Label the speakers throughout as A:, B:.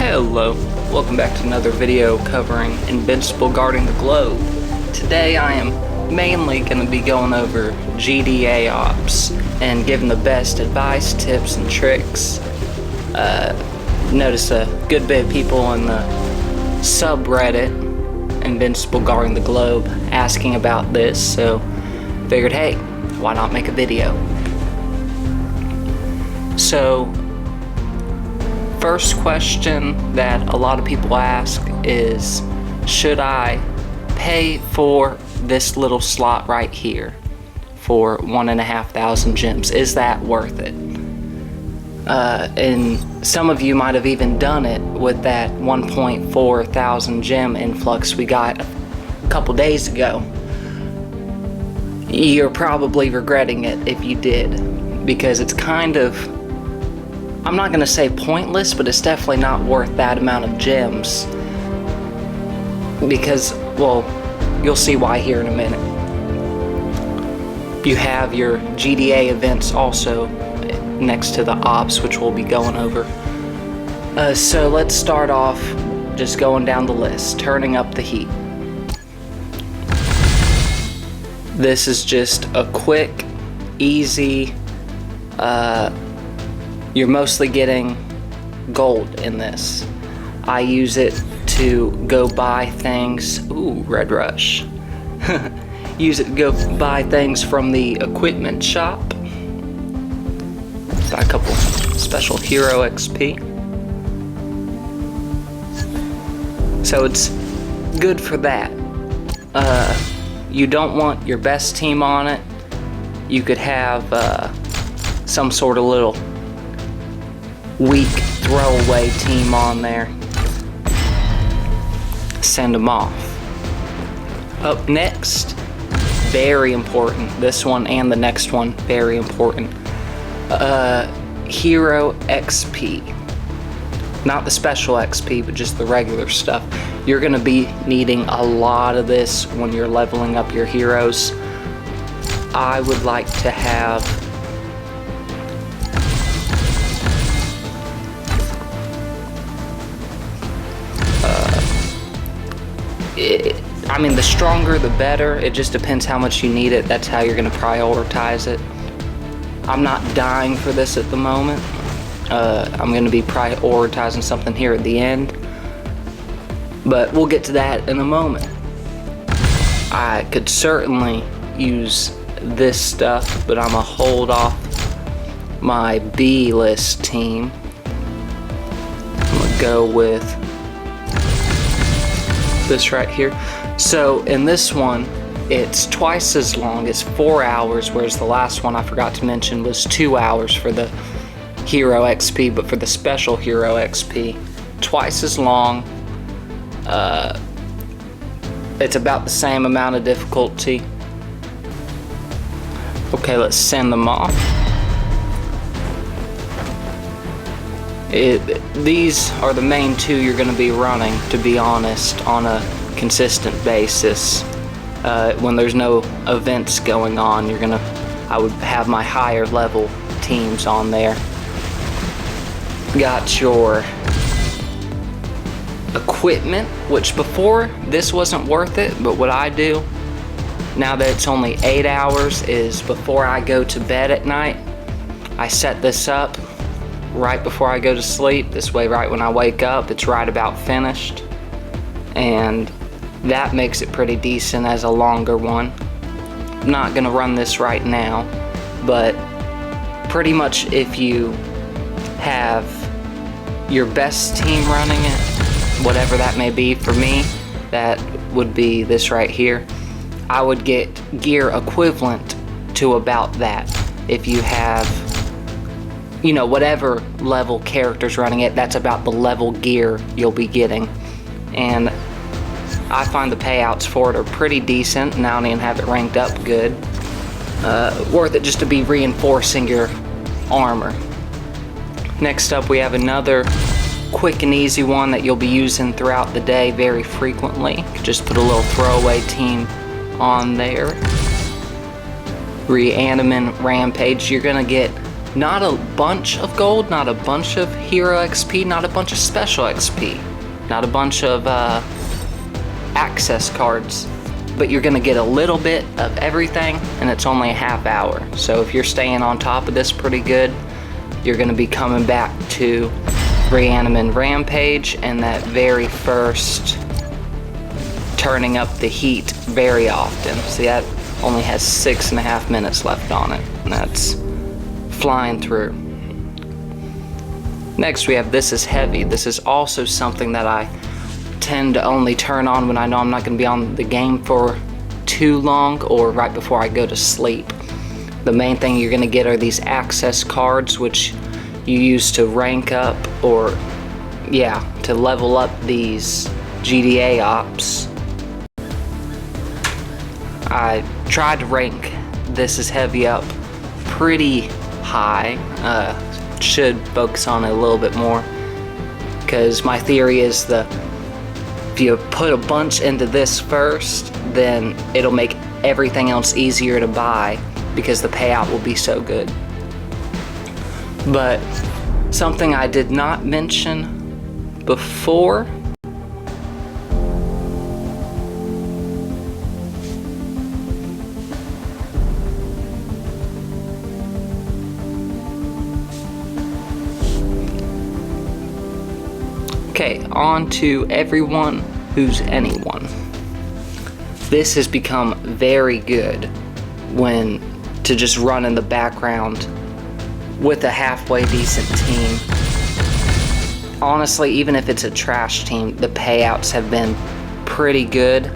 A: Hello, welcome back to another video covering Invincible Guarding the Globe. Today I am mainly going to be going over GDA OPS and giving the best advice, tips, and tricks. Notice a good bit of people in the subreddit Invincible Guarding the Globe asking about this, so figured, hey, why not make a video? So, first question that a lot of people ask is, should I pay for this little slot right here for 1,500 gems? Is that worth it? And some of you might have even done it with that 1.4 thousand gem influx we got a couple days ago. You're probably regretting it if you did, because it's kind of, I'm not going to say pointless, but it's definitely not worth that amount of gems. Because, well, you'll see why here in a minute. You have your GDA events also next to the ops, which we'll be going over. So let's start off just going down the list, turning up the heat. This is just a quick, easy, you're mostly getting gold in this. I use it to go buy things. Ooh, Red Rush. Use it to go buy things from the equipment shop. Buy a couple special hero XP. So it's good for that. You don't want your best team on it. You could have some sort of little weak throwaway team on there. Send them off. Up next, very important, this one and the next one, very important, hero XP. Not the special XP, but just the regular stuff. You're going to be needing a lot of this when you're leveling up your heroes. I would like to have I mean, the stronger the better. It just depends how much you need it. That's how you're going to prioritize it. I'm not dying for this at the moment. I'm going to be prioritizing something here at the end, but we'll get to that in a moment. I could certainly use this stuff, but I'm going to hold off my B-list team. I'm going to go with this right here. So in this one, it's twice as long, it's 4 hours, whereas the last one I forgot to mention was 2 hours for the hero XP, but for the special hero XP, twice as long. It's about the same amount of difficulty. Okay, let's send them off. These are the main two you're going to be running, to be honest, on a consistent basis. When there's no events going on, I would have my higher level teams on there. Got your equipment, which before this wasn't worth it, but what I do now that it's only 8 hours is before I go to bed at night, I set this up right before I go to sleep. This way, right when I wake up, it's right about finished, and that makes it pretty decent as a longer one. I'm not gonna run this right now, but pretty much if you have your best team running it, whatever that may be, for me, that would be this right here. I would get gear equivalent to about that. If you have, you know, whatever level characters running it, that's about the level gear you'll be getting. And I find the payouts for it are pretty decent. Now I don't even have it ranked up good. Worth it just to be reinforcing your armor. Next up, we have another quick and easy one that you'll be using throughout the day very frequently. Just put a little throwaway team on there. Reanimate Rampage. You're gonna get Not a bunch of gold, not a bunch of hero XP, not a bunch of special XP, not a bunch of access cards, but you're gonna get a little bit of everything, and it's only a half hour. So if you're staying on top of this pretty good, you're gonna be coming back to Reanimin Rampage and that very first turning up the heat very often. See, that only has 6.5 minutes left on it, and that's flying through. Next we have This Is Heavy. This is also something that I tend to only turn on when I know I'm not going to be on the game for too long or right before I go to sleep. The main thing you're going to get are these access cards, which you use to rank up or to level up these GDA OPS. I tried to rank This Is Heavy up pretty high. Should focus on it a little bit more, because my theory is if you put a bunch into this first, then it'll make everything else easier to buy because the payout will be so good. But something I did not mention before, okay, on to Everyone Who's Anyone. This has become very good to just run in the background with a halfway decent team. Honestly, even if it's a trash team, the payouts have been pretty good.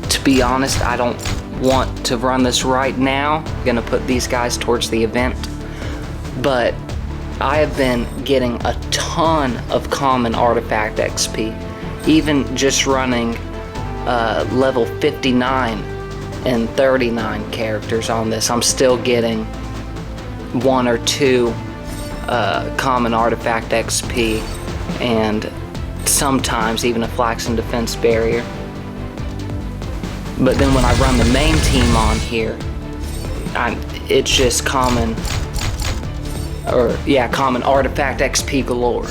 A: To be honest, I don't want to run this right now. I'm gonna put these guys towards the event, but I have been getting a ton of common artifact XP. Even just running level 59 and 39 characters on this, I'm still getting 1 or 2 common artifact XP, and sometimes even a Flaxen Defense Barrier. But then when I run the main team on here, it's just common artifact XP galore.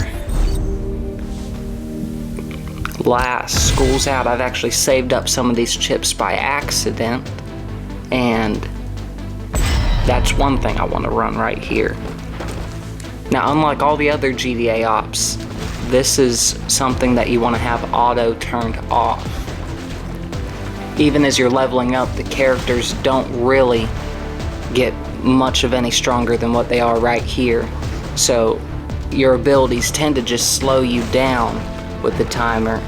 A: School's out. I've actually saved up some of these chips by accident, and that's one thing I want to run right here. Now, unlike all the other GDA ops, this is something that you want to have auto turned off. Even as you're leveling up, the characters don't really get much of any stronger than what they are right here. So your abilities tend to just slow you down with the timer.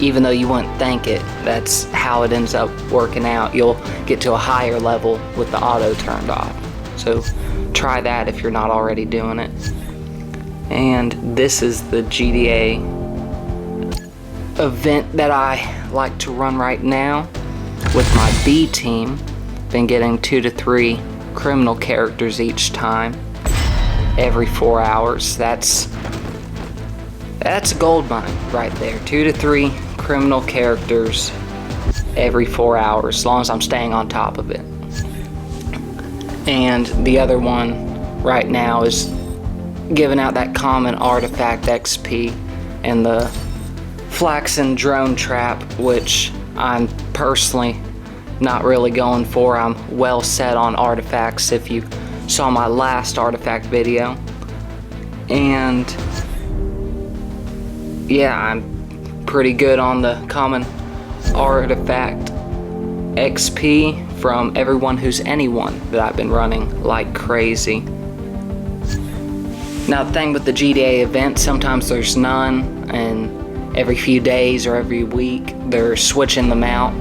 A: Even though you wouldn't think it, that's how it ends up working out. You'll get to a higher level with the auto turned off. So try that if you're not already doing it. And this is the GDA event that I like to run right now with my B team. Been getting 2 to 3 criminal characters each time, every 4 hours. That's a gold mine right there. 2 to 3 criminal characters every 4 hours, as long as I'm staying on top of it. And the other one right now is giving out that common artifact XP and the Flaxen drone trap, which I'm personally not really going for. I'm well set on artifacts if you saw my last artifact video. And yeah, I'm pretty good on the common artifact XP from Everyone Who's Anyone that I've been running like crazy. Now, the thing with the GDA event, sometimes there's none, and every few days or every week they're switching them out.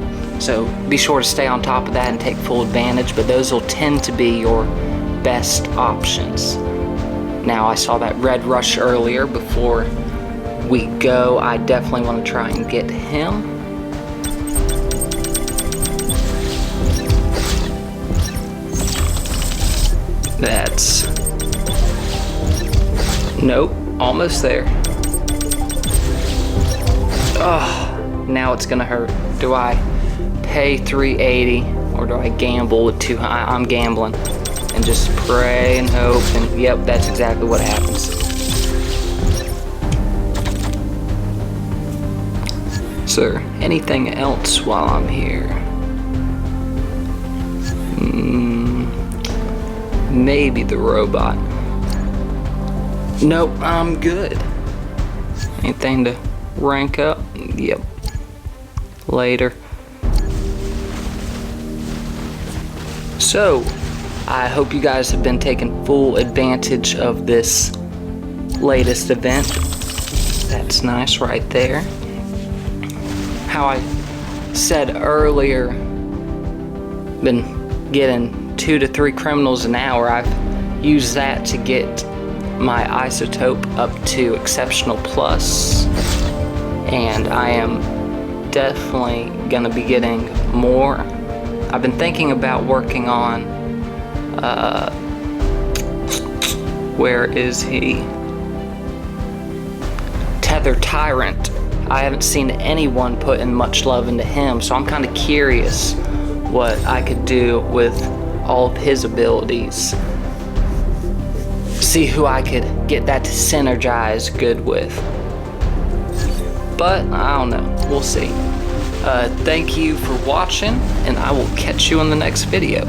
A: So be sure to stay on top of that and take full advantage, but those will tend to be your best options. Now, I saw that Red Rush earlier. Before we go, I definitely want to try and get him. That's... nope, almost there. Oh, now it's gonna hurt. Do I pay $380 or do I gamble with 2? I'm gambling. and just pray and hope, and yep, that's exactly what happens. Is there anything else while I'm here? Maybe the robot. Nope, I'm good. Anything to rank up? Yep. Later. So, I hope you guys have been taking full advantage of this latest event. That's nice right there. How I said earlier, been getting 2 to 3 criminals an hour. I've used that to get my isotope up to exceptional plus, and I am definitely gonna be getting more. I've been thinking about working on where is he? Tether Tyrant. I haven't seen anyone putting much love into him, so I'm kind of curious what I could do with all of his abilities. See who I could get that to synergize good with. But I don't know, we'll see. Thank you for watching, and I will catch you in the next video.